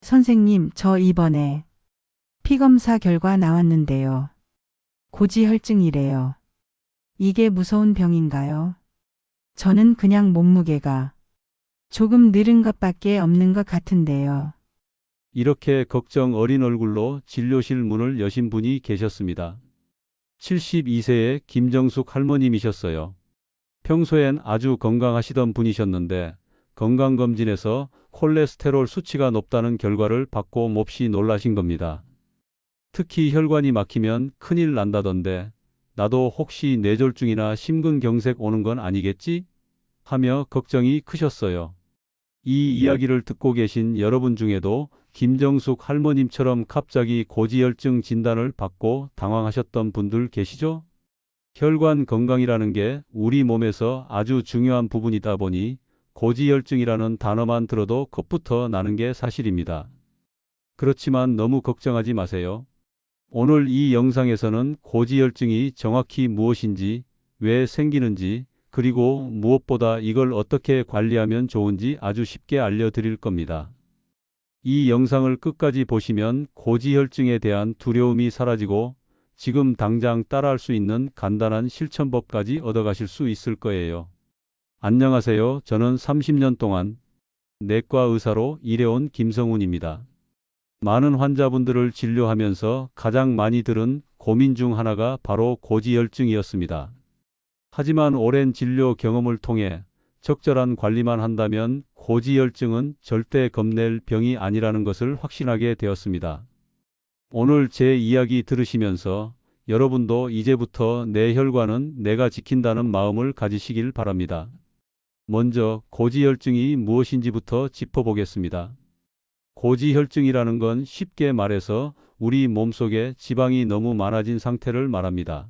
선생님, 저 이번에 피검사 결과 나왔는데요. 고지혈증이래요. 이게 무서운 병인가요? 저는 그냥 몸무게가 조금 늘은 것밖에 없는 것 같은데요. 이렇게 걱정 어린 얼굴로 진료실 문을 여신 분이 계셨습니다. 72세의 김정숙 할머님이셨어요. 평소엔 아주 건강하시던 분이셨는데 건강검진에서 콜레스테롤 수치가 높다는 결과를 받고 몹시 놀라신 겁니다. 특히 혈관이 막히면 큰일 난다던데 나도 혹시 뇌졸중이나 심근경색 오는 건 아니겠지? 하며 걱정이 크셨어요. 이 이야기를 듣고 계신 여러분 중에도 김정숙 할머님처럼 갑자기 고지혈증 진단을 받고 당황하셨던 분들 계시죠? 혈관 건강이라는 게 우리 몸에서 아주 중요한 부분이다 보니 고지혈증이라는 단어만 들어도 겁부터 나는 게 사실입니다. 그렇지만 너무 걱정하지 마세요. 오늘 이 영상에서는 고지혈증이 정확히 무엇인지, 왜 생기는지, 그리고 무엇보다 이걸 어떻게 관리하면 좋은지 아주 쉽게 알려드릴 겁니다. 이 영상을 끝까지 보시면 고지혈증에 대한 두려움이 사라지고 지금 당장 따라할 수 있는 간단한 실천법까지 얻어가실 수 있을 거예요. 안녕하세요. 저는 30년 동안 내과 의사로 일해온 김성훈입니다. 많은 환자분들을 진료하면서 가장 많이 들은 고민 중 하나가 바로 고지혈증이었습니다. 하지만 오랜 진료 경험을 통해 적절한 관리만 한다면 고지혈증은 절대 겁낼 병이 아니라는 것을 확신하게 되었습니다. 오늘 제 이야기 들으시면서 여러분도 이제부터 내 혈관은 내가 지킨다는 마음을 가지시길 바랍니다. 먼저 고지혈증이 무엇인지부터 짚어보겠습니다. 고지혈증이라는 건 쉽게 말해서 우리 몸속에 지방이 너무 많아진 상태를 말합니다.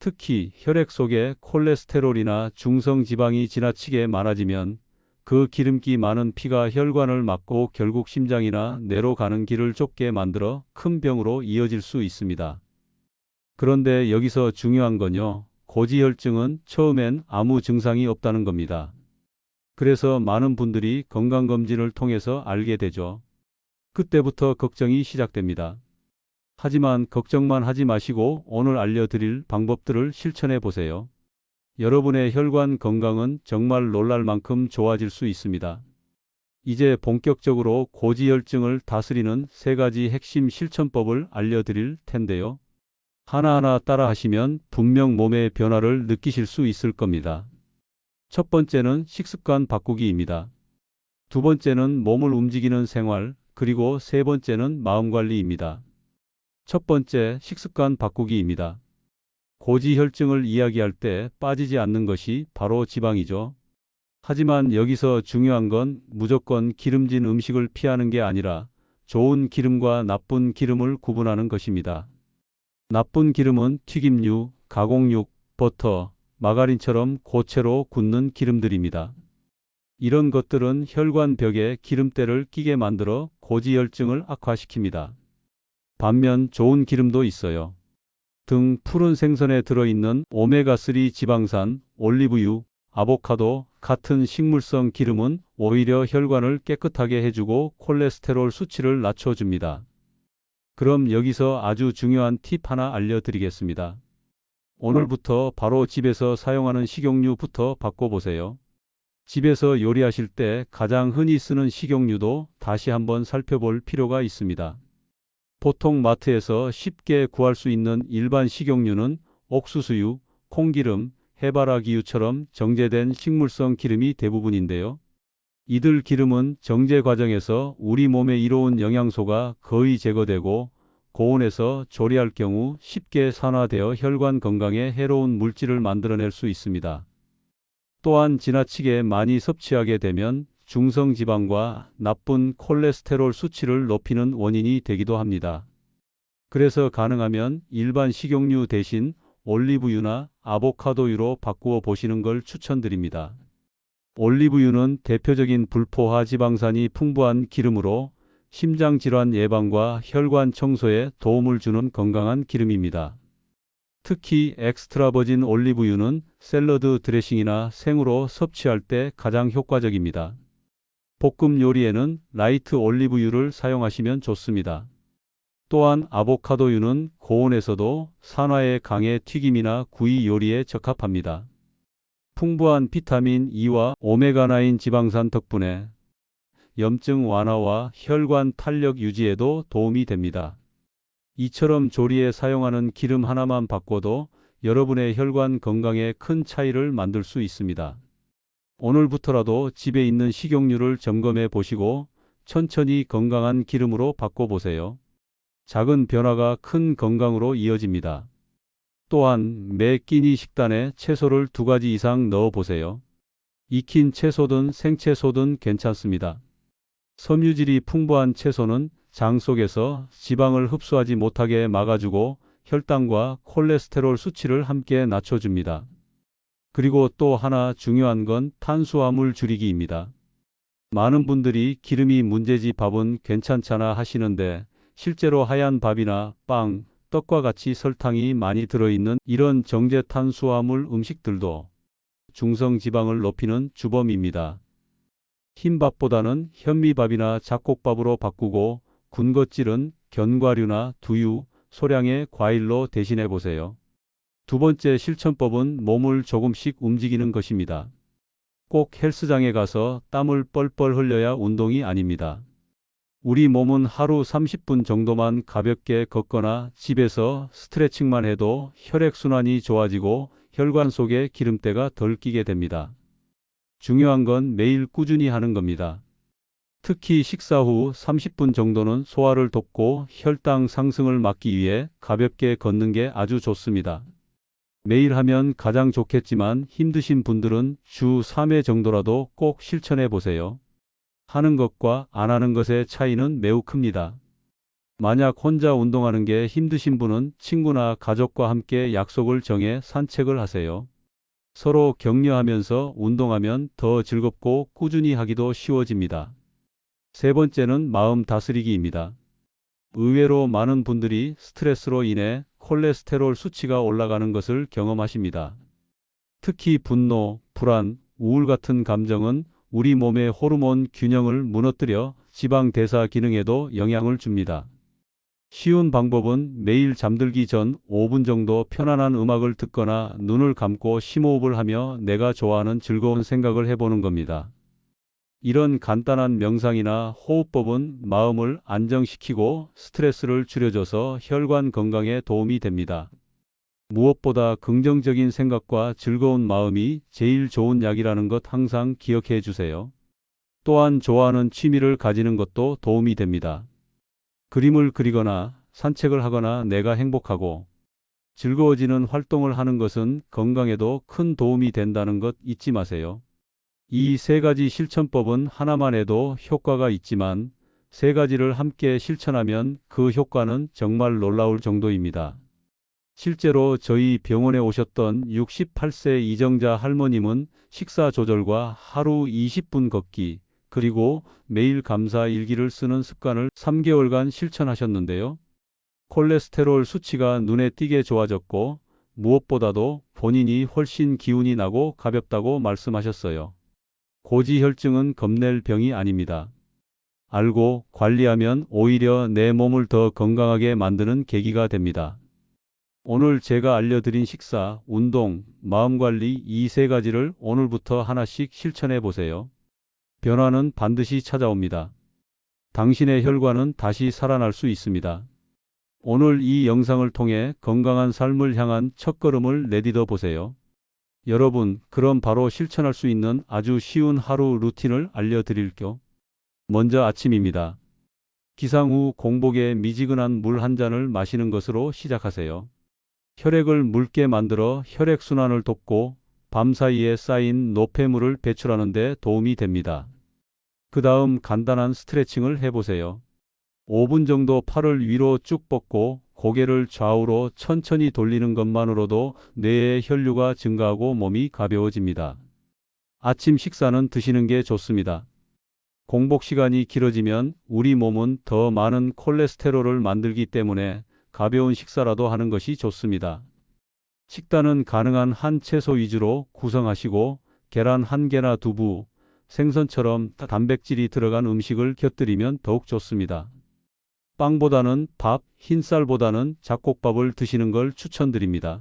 특히 혈액 속에 콜레스테롤이나 중성지방이 지나치게 많아지면 그 기름기 많은 피가 혈관을 막고 결국 심장이나 뇌로 가는 길을 좁게 만들어 큰 병으로 이어질 수 있습니다. 그런데 여기서 중요한 건요, 고지혈증은 처음엔 아무 증상이 없다는 겁니다. 그래서 많은 분들이 건강검진을 통해서 알게 되죠. 그때부터 걱정이 시작됩니다. 하지만 걱정만 하지 마시고 오늘 알려드릴 방법들을 실천해 보세요. 여러분의 혈관 건강은 정말 놀랄 만큼 좋아질 수 있습니다. 이제 본격적으로 고지혈증을 다스리는 3가지 핵심 실천법을 알려드릴 텐데요. 하나하나 따라 하시면 분명 몸의 변화를 느끼실 수 있을 겁니다. 첫 번째는 식습관 바꾸기입니다. 두 번째는 몸을 움직이는 생활, 그리고 세 번째는 마음관리입니다. 첫 번째, 식습관 바꾸기입니다. 고지혈증을 이야기할 때 빠지지 않는 것이 바로 지방이죠. 하지만 여기서 중요한 건 무조건 기름진 음식을 피하는 게 아니라 좋은 기름과 나쁜 기름을 구분하는 것입니다. 나쁜 기름은 튀김류, 가공육, 버터, 마가린처럼 고체로 굽는 기름들입니다. 이런 것들은 혈관 벽에 기름때를 끼게 만들어 고지혈증을 악화시킵니다. 반면 좋은 기름도 있어요. 등 푸른 생선에 들어있는 오메가3 지방산, 올리브유, 아보카도 같은 식물성 기름은 오히려 혈관을 깨끗하게 해주고 콜레스테롤 수치를 낮춰줍니다. 그럼 여기서 아주 중요한 팁 하나 알려드리겠습니다. 오늘부터 바로 집에서 사용하는 식용유부터 바꿔보세요. 집에서 요리하실 때 가장 흔히 쓰는 식용유도 다시 한번 살펴볼 필요가 있습니다. 보통 마트에서 쉽게 구할 수 있는 일반 식용유는 옥수수유, 콩기름, 해바라기유처럼 정제된 식물성 기름이 대부분인데요. 이들 기름은 정제 과정에서 우리 몸에 이로운 영양소가 거의 제거되고 고온에서 조리할 경우 쉽게 산화되어 혈관 건강에 해로운 물질을 만들어낼 수 있습니다. 또한 지나치게 많이 섭취하게 되면 중성지방과 나쁜 콜레스테롤 수치를 높이는 원인이 되기도 합니다. 그래서 가능하면 일반 식용유 대신 올리브유나 아보카도유로 바꾸어 보시는 걸 추천드립니다. 올리브유는 대표적인 불포화 지방산이 풍부한 기름으로 심장질환 예방과 혈관 청소에 도움을 주는 건강한 기름입니다. 특히 엑스트라 버진 올리브유는 샐러드 드레싱이나 생으로 섭취할 때 가장 효과적입니다. 볶음 요리에는 라이트 올리브유를 사용하시면 좋습니다. 또한 아보카도유는 고온에서도 산화에 강해 튀김이나 구이 요리에 적합합니다. 풍부한 비타민 E와 오메가9 지방산 덕분에 염증 완화와 혈관 탄력 유지에도 도움이 됩니다. 이처럼 조리에 사용하는 기름 하나만 바꿔도 여러분의 혈관 건강에 큰 차이를 만들 수 있습니다. 오늘부터라도 집에 있는 식용유를 점검해 보시고 천천히 건강한 기름으로 바꿔보세요. 작은 변화가 큰 건강으로 이어집니다. 또한 매 끼니 식단에 채소를 2가지 이상 넣어 보세요. 익힌 채소든 생채소든 괜찮습니다. 섬유질이 풍부한 채소는 장 속에서 지방을 흡수하지 못하게 막아주고 혈당과 콜레스테롤 수치를 함께 낮춰줍니다. 그리고 또 하나 중요한 건 탄수화물 줄이기입니다. 많은 분들이 기름이 문제지 밥은 괜찮잖아 하시는데 실제로 하얀 밥이나 빵, 떡과 같이 설탕이 많이 들어있는 이런 정제 탄수화물 음식들도 중성 지방을 높이는 주범입니다. 흰밥보다는 현미밥이나 잡곡밥으로 바꾸고 군것질은 견과류나 두유, 소량의 과일로 대신해 보세요. 두 번째 실천법은 몸을 조금씩 움직이는 것입니다. 꼭 헬스장에 가서 땀을 뻘뻘 흘려야 운동이 아닙니다. 우리 몸은 하루 30분 정도만 가볍게 걷거나 집에서 스트레칭만 해도 혈액순환이 좋아지고 혈관 속에 기름때가 덜 끼게 됩니다. 중요한 건 매일 꾸준히 하는 겁니다. 특히 식사 후 30분 정도는 소화를 돕고 혈당 상승을 막기 위해 가볍게 걷는 게 아주 좋습니다. 매일 하면 가장 좋겠지만 힘드신 분들은 주 3회 정도라도 꼭 실천해 보세요. 하는 것과 안 하는 것의 차이는 매우 큽니다. 만약 혼자 운동하는 게 힘드신 분은 친구나 가족과 함께 약속을 정해 산책을 하세요. 서로 격려하면서 운동하면 더 즐겁고 꾸준히 하기도 쉬워집니다. 세 번째는 마음 다스리기입니다. 의외로 많은 분들이 스트레스로 인해 콜레스테롤 수치가 올라가는 것을 경험하십니다. 특히 분노, 불안, 우울 같은 감정은 우리 몸의 호르몬 균형을 무너뜨려 지방 대사 기능에도 영향을 줍니다. 쉬운 방법은 매일 잠들기 전 5분 정도 편안한 음악을 듣거나 눈을 감고 심호흡을 하며 내가 좋아하는 즐거운 생각을 해보는 겁니다. 이런 간단한 명상이나 호흡법은 마음을 안정시키고 스트레스를 줄여줘서 혈관 건강에 도움이 됩니다. 무엇보다 긍정적인 생각과 즐거운 마음이 제일 좋은 약이라는 것 항상 기억해 주세요. 또한 좋아하는 취미를 가지는 것도 도움이 됩니다. 그림을 그리거나 산책을 하거나 내가 행복하고 즐거워지는 활동을 하는 것은 건강에도 큰 도움이 된다는 것 잊지 마세요. 이 3가지 실천법은 하나만 해도 효과가 있지만 3가지를 함께 실천하면 그 효과는 정말 놀라울 정도입니다. 실제로 저희 병원에 오셨던 68세 이정자 할머님은 식사 조절과 하루 20분 걷기, 그리고 매일 감사 일기를 쓰는 습관을 3개월간 실천하셨는데요. 콜레스테롤 수치가 눈에 띄게 좋아졌고 무엇보다도 본인이 훨씬 기운이 나고 가볍다고 말씀하셨어요. 고지혈증은 겁낼 병이 아닙니다. 알고 관리하면 오히려 내 몸을 더 건강하게 만드는 계기가 됩니다. 오늘 제가 알려드린 식사, 운동, 마음관리 이 3가지를 오늘부터 하나씩 실천해 보세요. 변화는 반드시 찾아옵니다. 당신의 혈관은 다시 살아날 수 있습니다. 오늘 이 영상을 통해 건강한 삶을 향한 첫걸음을 내딛어 보세요. 여러분, 그럼 바로 실천할 수 있는 아주 쉬운 하루 루틴을 알려드릴게요. 먼저 아침입니다. 기상 후 공복에 미지근한 물 한 잔을 마시는 것으로 시작하세요. 혈액을 묽게 만들어 혈액순환을 돕고 밤사이에 쌓인 노폐물을 배출하는 데 도움이 됩니다. 그 다음 간단한 스트레칭을 해보세요. 5분 정도 팔을 위로 쭉 뻗고 고개를 좌우로 천천히 돌리는 것만으로도 뇌의 혈류가 증가하고 몸이 가벼워집니다. 아침 식사는 드시는 게 좋습니다. 공복 시간이 길어지면 우리 몸은 더 많은 콜레스테롤을 만들기 때문에 가벼운 식사라도 하는 것이 좋습니다. 식단은 가능한 한 채소 위주로 구성하시고 계란 1개나 두부, 생선처럼 단백질이 들어간 음식을 곁들이면 더욱 좋습니다. 빵보다는 밥, 흰쌀보다는 잡곡밥을 드시는 걸 추천드립니다.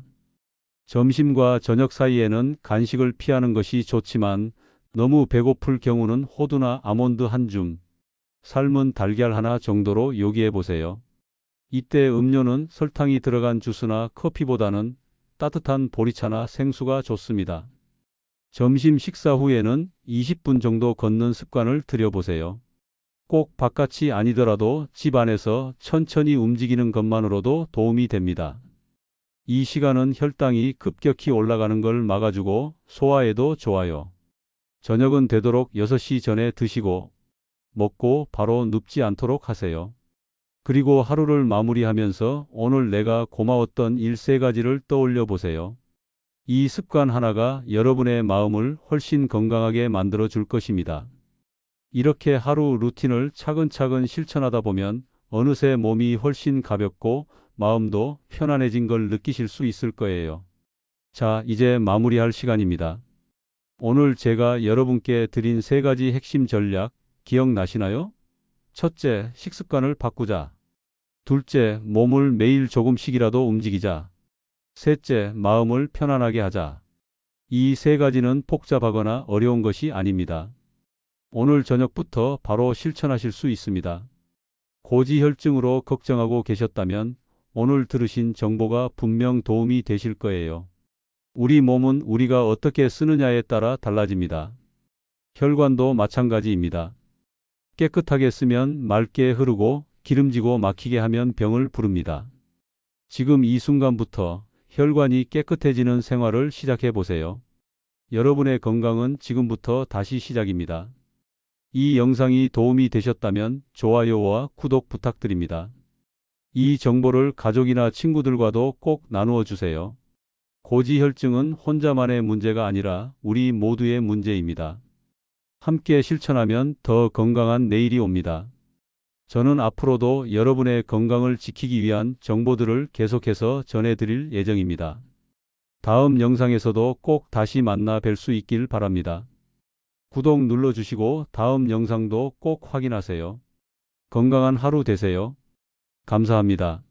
점심과 저녁 사이에는 간식을 피하는 것이 좋지만 너무 배고플 경우는 호두나 아몬드 한 줌, 삶은 달걀 하나 정도로 요기해 보세요. 이때 음료는 설탕이 들어간 주스나 커피보다는 따뜻한 보리차나 생수가 좋습니다. 점심 식사 후에는 20분 정도 걷는 습관을 들여보세요. 꼭 바깥이 아니더라도 집 안에서 천천히 움직이는 것만으로도 도움이 됩니다. 이 시간은 혈당이 급격히 올라가는 걸 막아주고 소화에도 좋아요. 저녁은 되도록 6시 전에 드시고 먹고 바로 눕지 않도록 하세요. 그리고 하루를 마무리하면서 오늘 내가 고마웠던 일 3가지를 떠올려 보세요. 이 습관 하나가 여러분의 마음을 훨씬 건강하게 만들어 줄 것입니다. 이렇게 하루 루틴을 차근차근 실천하다 보면 어느새 몸이 훨씬 가볍고 마음도 편안해진 걸 느끼실 수 있을 거예요. 자, 이제 마무리할 시간입니다. 오늘 제가 여러분께 드린 3가지 핵심 전략 기억나시나요? 첫째, 식습관을 바꾸자. 둘째, 몸을 매일 조금씩이라도 움직이자. 셋째, 마음을 편안하게 하자. 이 3가지는 복잡하거나 어려운 것이 아닙니다. 오늘 저녁부터 바로 실천하실 수 있습니다. 고지혈증으로 걱정하고 계셨다면 오늘 들으신 정보가 분명 도움이 되실 거예요. 우리 몸은 우리가 어떻게 쓰느냐에 따라 달라집니다. 혈관도 마찬가지입니다. 깨끗하게 쓰면 맑게 흐르고 기름지고 막히게 하면 병을 부릅니다. 지금 이 순간부터 혈관이 깨끗해지는 생활을 시작해 보세요. 여러분의 건강은 지금부터 다시 시작입니다. 이 영상이 도움이 되셨다면 좋아요와 구독 부탁드립니다. 이 정보를 가족이나 친구들과도 꼭 나누어 주세요. 고지혈증은 혼자만의 문제가 아니라 우리 모두의 문제입니다. 함께 실천하면 더 건강한 내일이 옵니다. 저는 앞으로도 여러분의 건강을 지키기 위한 정보들을 계속해서 전해드릴 예정입니다. 다음 영상에서도 꼭 다시 만나 뵐 수 있길 바랍니다. 구독 눌러주시고 다음 영상도 꼭 확인하세요. 건강한 하루 되세요. 감사합니다.